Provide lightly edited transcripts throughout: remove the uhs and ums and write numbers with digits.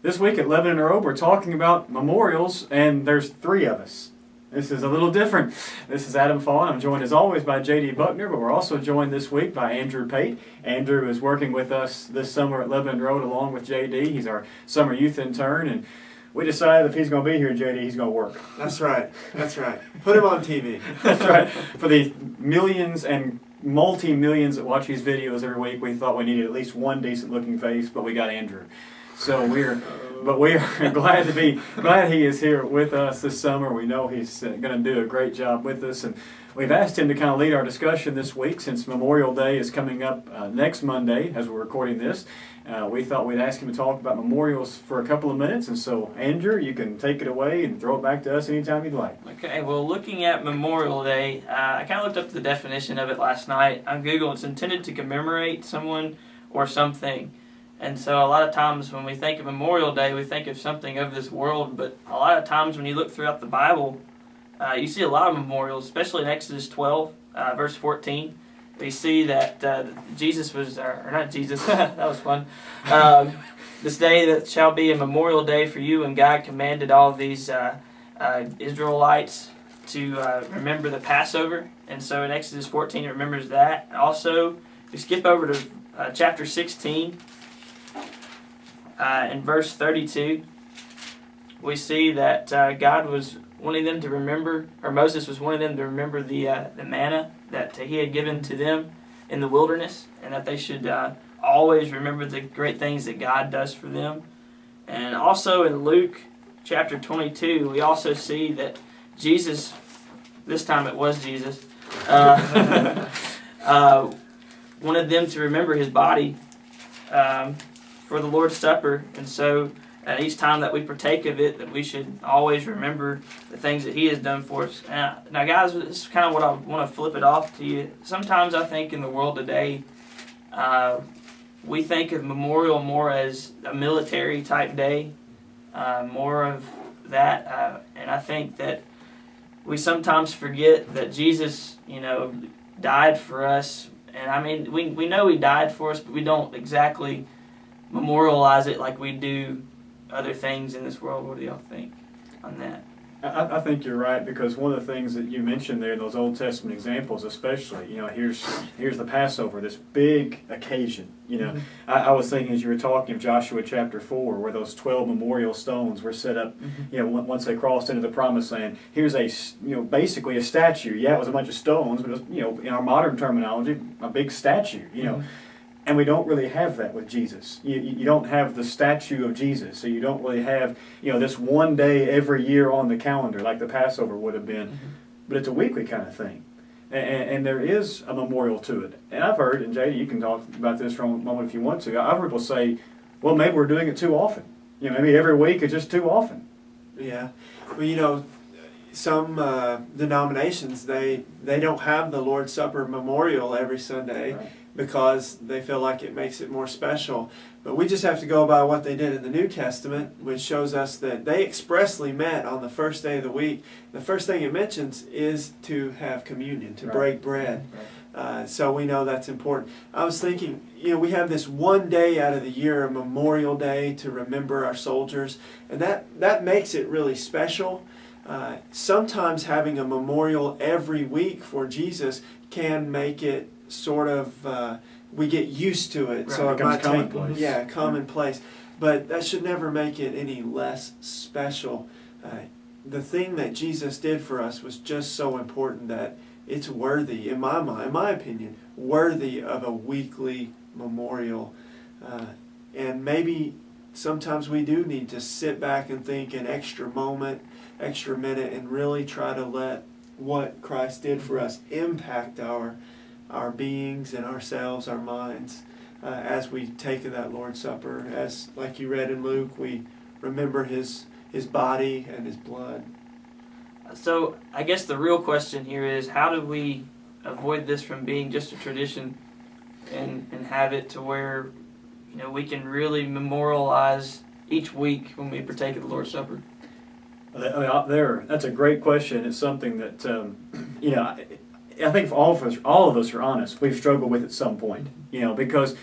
This week at Lebanon in a Row, we're talking about memorials, and there's three of us. This is a little different. This is Adam Fawn. I'm joined as always by J.D. Buckner, but we're also joined this week by Andrew Pate. Andrew is working with us this summer at Lebanon Road along with J.D. He's our summer youth intern, and we decided if he's going to be here, J.D., he's going to work. That's right. That's right. Put him on TV. That's right. For the millions and multi-millions that watch these videos every week, we thought we needed at least one decent-looking face, but we got Andrew. So we're glad he is here with us this summer. We know he's going to do a great job with us, and we've asked him to kind of lead our discussion this week since Memorial Day is coming up next Monday as we're recording this. We thought we'd ask him to talk about memorials for a couple of minutes, and so Andrew, you can take it away and throw it back to us anytime you'd like. Okay, well, looking at Memorial Day, I kind of looked up the definition of it last night on Google. It's intended to commemorate someone or something. And so a lot of times when we think of Memorial Day, we think of something of this world, but a lot of times when you look throughout the Bible, you see a lot of memorials, especially in Exodus 12, verse 14. We see that Jesus was, or not Jesus, that was fun. This day that shall be a memorial day for you, and God commanded all these Israelites to remember the Passover. And so in Exodus 14 it remembers that. Also, we skip over to chapter 16. In verse 32, we see that God was wanting them to remember, or Moses was wanting them to remember the manna that he had given to them in the wilderness, and that they should always remember the great things that God does for them. And also in Luke chapter 22, we also see that Jesus, this time it was Jesus, wanted them to remember his body for the Lord's Supper, and so each time that we partake of it, that we should always remember the things that he has done for us. Now guys, this is kind of what I want to flip it off to you. Sometimes I think in the world today, we think of Memorial more as a military type day, more of that, and I think that we sometimes forget that Jesus, died for us. And I mean, we know he died for us, but we don't exactly memorialize it like we do other things in this world. What do y'all think on that? I think you're right, because one of the things that you mentioned there in those Old Testament examples especially, here's the Passover, this big occasion. I was thinking as you were talking of Joshua chapter 4, where those 12 memorial stones were set up, once they crossed into the Promised Land. Here's basically a statue. Yeah, it was a bunch of stones, but it was, in our modern terminology, a big statue, And we don't really have that with Jesus. You don't have the statue of Jesus, so you don't really have this one day every year on the calendar like the Passover would have been. But it's a weekly kind of thing, and there is a memorial to it. And I've heard, and J.D., you can talk about this for a moment if you want to. I've heard people say, well, maybe we're doing it too often. Maybe every week is just too often. Yeah. Well, some denominations, they don't have the Lord's Supper memorial every Sunday. Right. Because they feel like it makes it more special. But we just have to go by what they did in the New Testament, which shows us that they expressly met on the first day of the week. The first thing it mentions is to have communion, to break bread. Right. So we know that's important. I was thinking, we have this one day out of the year, a Memorial Day, to remember our soldiers, and that makes it really special. Sometimes having a memorial every week for Jesus can make it sort of, we get used to it, right. So it might commonplace. Commonplace. But that should never make it any less special. The thing that Jesus did for us was just so important that it's worthy, in my mind, in my opinion, worthy of a weekly memorial. And maybe sometimes we do need to sit back and think an extra moment, extra minute, and really try to let what Christ did for us impact our beings and ourselves, our minds, as we take that Lord's Supper. As, like you read in Luke, we remember his body and his blood. So I guess the real question here is, how do we avoid this from being just a tradition and have it to where we can really memorialize each week when we partake of the Lord's Supper? That's a great question. It's something that I think if all of us are honest, we've struggled with at some point. Because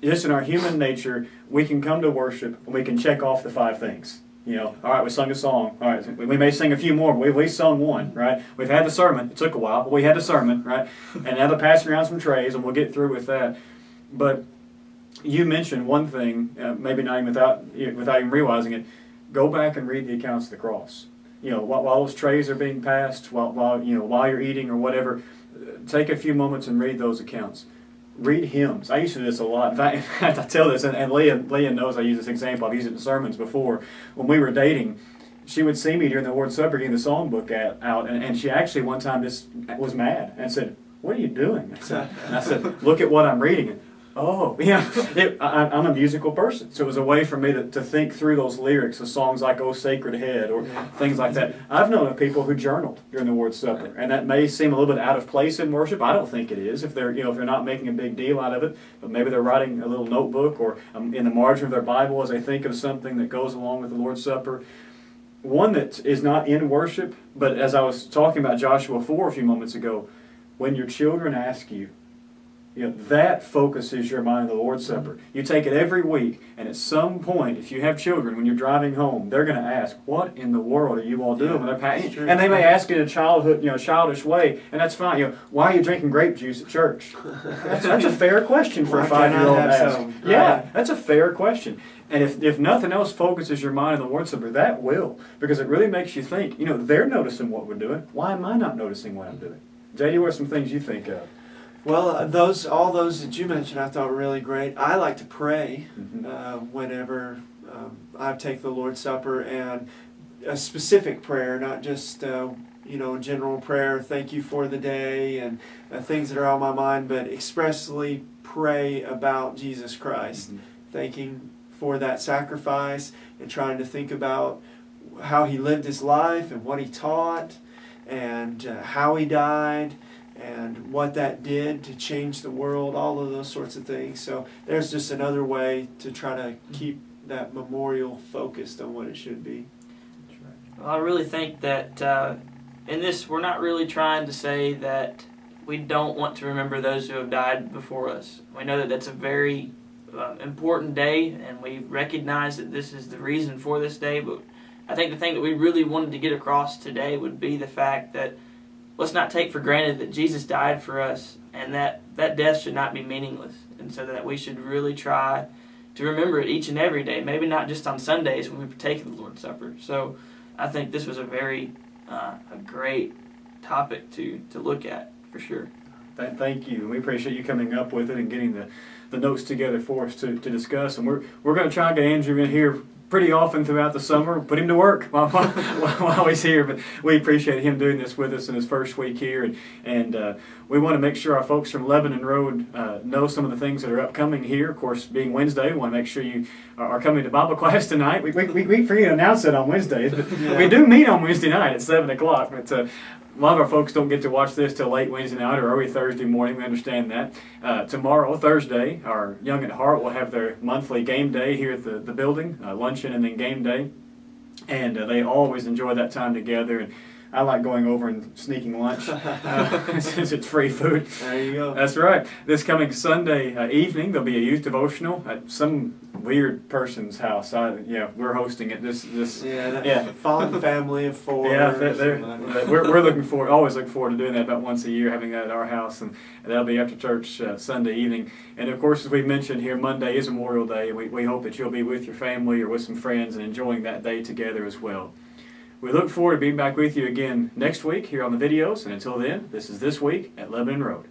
just in our human nature, we can come to worship and we can check off the 5 things. You know, all right, we sung a song. All right, we may sing a few more, but we sung one, right? We've had the sermon. It took a while, but we had the sermon, right? And now they're passing around some trays, and we'll get through with that. But you mentioned one thing, maybe not even without even realizing it. Go back and read the accounts of the cross. You know, while those trays are being passed, while you're eating or whatever, take a few moments and read those accounts. Read hymns. I used to do this a lot. In fact, I tell this, and Leah knows I use this example. I've used it in sermons before. When we were dating, she would see me during the Lord's Supper getting the songbook out, and she actually one time just was mad and said, "What are you doing?" I said, "Look at what I'm reading." Oh, yeah. I'm a musical person, so it was a way for me to think through those lyrics of songs like "Oh Sacred Head" or things like that. I've known of people who journaled during the Lord's Supper, and that may seem a little bit out of place in worship. I don't think it is if they're not making a big deal out of it, but maybe they're writing a little notebook or in the margin of their Bible as they think of something that goes along with the Lord's Supper. One that is not in worship, but as I was talking about Joshua 4 a few moments ago, when your children ask you, that focuses your mind on the Lord's Supper. You take it every week, and at some point, if you have children, when you're driving home, they're going to ask, "What in the world are you all doing?" And they may ask it in a childish way, and that's fine. Why are you drinking grape juice at church? That's a fair question for a 5-year-old to ask. Yeah, that's a fair question. And if nothing else focuses your mind on the Lord's Supper, that will, because it really makes you think. They're noticing what we're doing. Why am I not noticing what I'm doing? JD, what are some things you think of? Well, all those that you mentioned I thought were really great. I like to pray whenever I take the Lord's Supper, and a specific prayer, not just general prayer, thank you for the day and things that are on my mind, but expressly pray about Jesus Christ, thanking for that sacrifice and trying to think about how he lived his life and what he taught and how he died and what that did to change the world, all of those sorts of things. So there's just another way to try to keep that memorial focused on what it should be. Well, I really think that in this, we're not really trying to say that we don't want to remember those who have died before us. We know that that's a very important day, and we recognize that this is the reason for this day, but I think the thing that we really wanted to get across today would be the fact that let's not take for granted that Jesus died for us, and that death should not be meaningless. And so that we should really try to remember it each and every day, maybe not just on Sundays when we partake of the Lord's Supper. So I think this was a very a great topic to look at, for sure. Thank you. We appreciate you coming up with it and getting the notes together for us to discuss. And we're going to try to get Andrew in here pretty often throughout the summer, put him to work while he's here. But we appreciate him doing this with us in his first week here. And we want to make sure our folks from Lebanon Road know some of the things that are upcoming here. Of course, being Wednesday, we want to make sure you are coming to Bible class tonight. We forget to announce it on Wednesdays, but we do meet on Wednesday night at 7 o'clock. But a lot of our folks don't get to watch this till late Wednesday night or early Thursday morning. We understand that. Tomorrow, Thursday, our Young at Heart will have their monthly game day here at the building, luncheon and then game day. And they always enjoy that time together. And I like going over and sneaking lunch since it's free food. There you go. That's right. This coming Sunday evening, there'll be a youth devotional at some weird person's house. We're hosting it. Fond family of 4. Yeah, we're looking forward. Always look forward to doing that about once a year, having that at our house, and that'll be after church Sunday evening. And of course, as we mentioned here, Monday is Memorial Day. We hope that you'll be with your family or with some friends and enjoying that day together as well. We look forward to being back with you again next week here on the videos, and until then, this is This Week at Lebanon Road.